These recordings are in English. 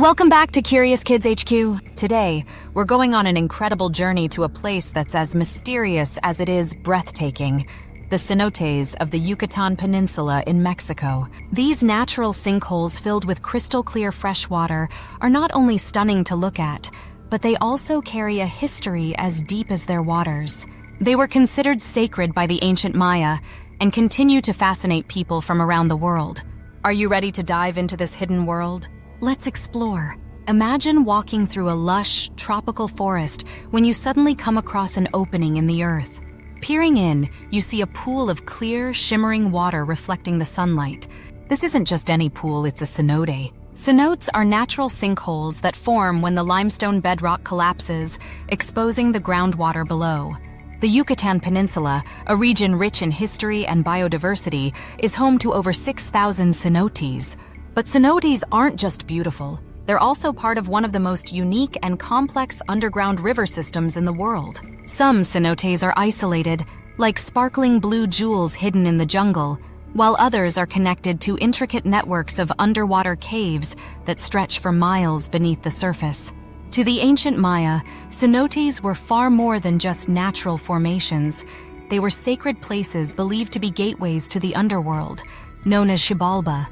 Welcome back to Curious Kids HQ. Today, we're going on an incredible journey to a place that's as mysterious as it is breathtaking. The cenotes of the Yucatán Peninsula in Mexico. These natural sinkholes filled with crystal clear fresh water are not only stunning to look at, but they also carry a history as deep as their waters. They were considered sacred by the ancient Maya and continue to fascinate people from around the world. Are you ready to dive into this hidden world? Let's explore. Imagine walking through a lush, tropical forest when you suddenly come across an opening in the earth. Peering in, you see a pool of clear, shimmering water reflecting the sunlight. This isn't just any pool, it's a cenote. Cenotes are natural sinkholes that form when the limestone bedrock collapses, exposing the groundwater below. The Yucatán Peninsula, a region rich in history and biodiversity, is home to over 6,000 cenotes. But cenotes aren't just beautiful. They're also part of one of the most unique and complex underground river systems in the world. Some cenotes are isolated, like sparkling blue jewels hidden in the jungle, while others are connected to intricate networks of underwater caves that stretch for miles beneath the surface. To the ancient Maya, cenotes were far more than just natural formations. They were sacred places believed to be gateways to the underworld, known as Xibalba.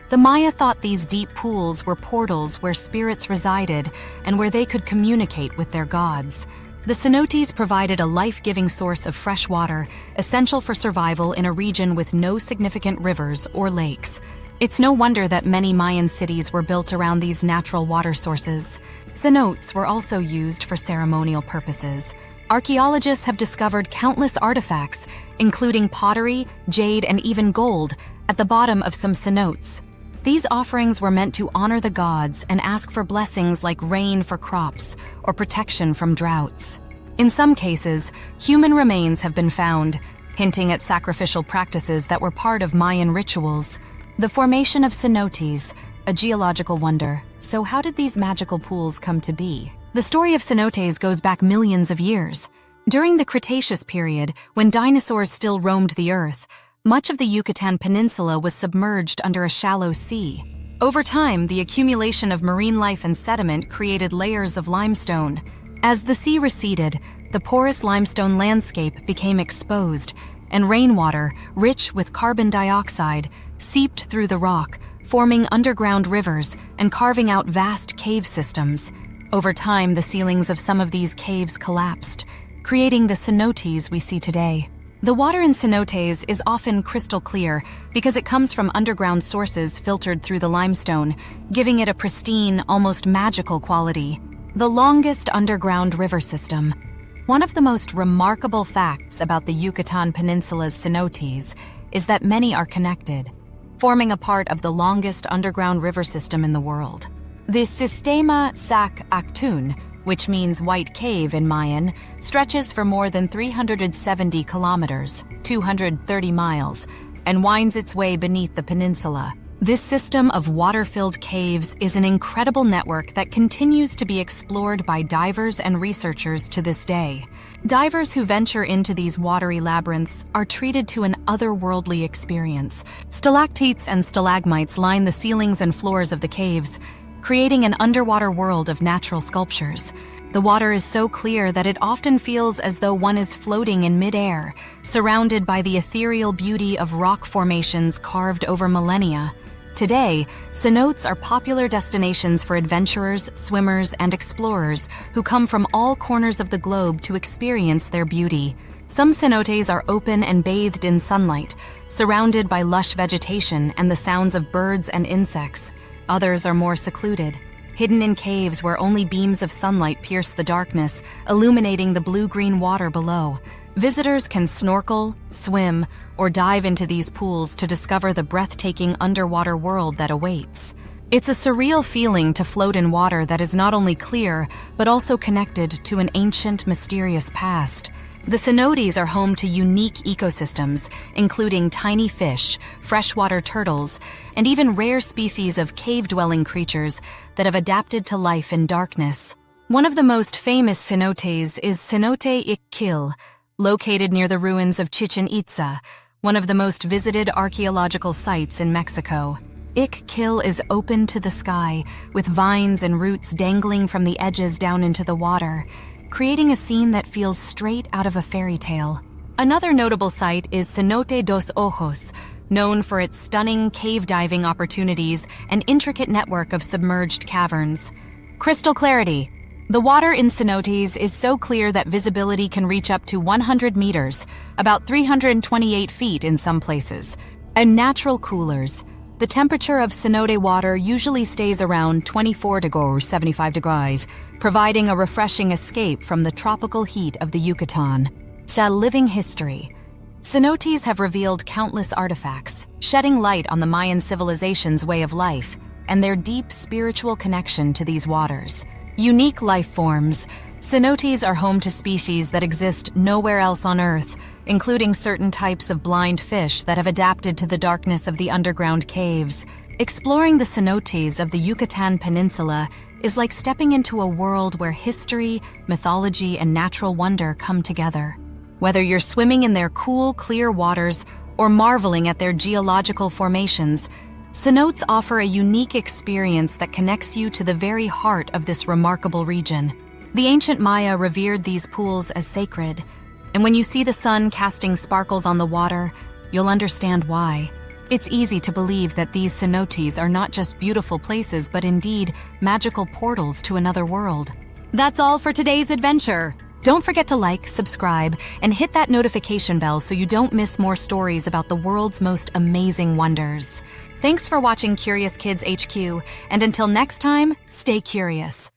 The Maya thought these deep pools were portals where spirits resided and where they could communicate with their gods. The cenotes provided a life-giving source of fresh water, essential for survival in a region with no significant rivers or lakes. It's no wonder that many Mayan cities were built around these natural water sources. Cenotes were also used for ceremonial purposes. Archaeologists have discovered countless artifacts, including pottery, jade, and even gold, at the bottom of some cenotes. These offerings were meant to honor the gods and ask for blessings like rain for crops or protection from droughts. In some cases, human remains have been found, hinting at sacrificial practices that were part of Mayan rituals. The formation of cenotes, a geological wonder. So how did these magical pools come to be? The story of cenotes goes back millions of years. During the Cretaceous period, when dinosaurs still roamed the earth, much of the Yucatán Peninsula was submerged under a shallow sea. Over time, the accumulation of marine life and sediment created layers of limestone. As the sea receded, the porous limestone landscape became exposed, and rainwater, rich with carbon dioxide, seeped through the rock, forming underground rivers and carving out vast cave systems. Over time, the ceilings of some of these caves collapsed, creating the cenotes we see today. The water in cenotes is often crystal clear because it comes from underground sources filtered through the limestone, giving it a pristine, almost magical quality. The longest underground river system. One of the most remarkable facts about the Yucatán Peninsula's cenotes is that many are connected, forming a part of the longest underground river system in the world. The Sistema Sac Actun, which means White Cave in Mayan, stretches for more than 370 kilometers, 230 miles, and winds its way beneath the peninsula. This system of water-filled caves is an incredible network that continues to be explored by divers and researchers to this day. Divers who venture into these watery labyrinths are treated to an otherworldly experience. Stalactites and stalagmites line the ceilings and floors of the caves, creating an underwater world of natural sculptures. The water is so clear that it often feels as though one is floating in midair, surrounded by the ethereal beauty of rock formations carved over millennia. Today, cenotes are popular destinations for adventurers, swimmers, and explorers who come from all corners of the globe to experience their beauty. Some cenotes are open and bathed in sunlight, surrounded by lush vegetation and the sounds of birds and insects. Others are more secluded, hidden in caves where only beams of sunlight pierce the darkness, illuminating the blue-green water below. Visitors can snorkel, swim, or dive into these pools to discover the breathtaking underwater world that awaits. It's a surreal feeling to float in water that is not only clear, but also connected to an ancient, mysterious past. The cenotes are home to unique ecosystems, including tiny fish, freshwater turtles, and even rare species of cave-dwelling creatures that have adapted to life in darkness. One of the most famous cenotes is Cenote Ixquil, located near the ruins of Chichen Itza, one of the most visited archaeological sites in Mexico. Ik-Kill is open to the sky, with vines and roots dangling from the edges down into the water, creating a scene that feels straight out of a fairy tale. Another notable site is Cenote dos Ojos, known for its stunning cave diving opportunities and intricate network of submerged caverns. Crystal clarity. The water in cenotes is so clear that visibility can reach up to 100 meters, about 328 feet in some places. And natural coolers. The temperature of cenote water usually stays around 24 degrees 75 degrees, providing a refreshing escape from the tropical heat of the Yucatan. Living history. Cenotes have revealed countless artifacts, shedding light on the Mayan civilization's way of life and their deep spiritual connection to these waters. Unique life forms. Cenotes are home to species that exist nowhere else on Earth, including certain types of blind fish that have adapted to the darkness of the underground caves. Exploring the cenotes of the Yucatán Peninsula is like stepping into a world where history, mythology, and natural wonder come together. Whether you're swimming in their cool, clear waters or marveling at their geological formations, cenotes offer a unique experience that connects you to the very heart of this remarkable region. The ancient Maya revered these pools as sacred, and when you see the sun casting sparkles on the water, you'll understand why. It's easy to believe that these cenotes are not just beautiful places, but indeed magical portals to another world. That's all for today's adventure. Don't forget to like, subscribe, and hit that notification bell so you don't miss more stories about the world's most amazing wonders. Thanks for watching Curious Kids HQ, and until next time, stay curious.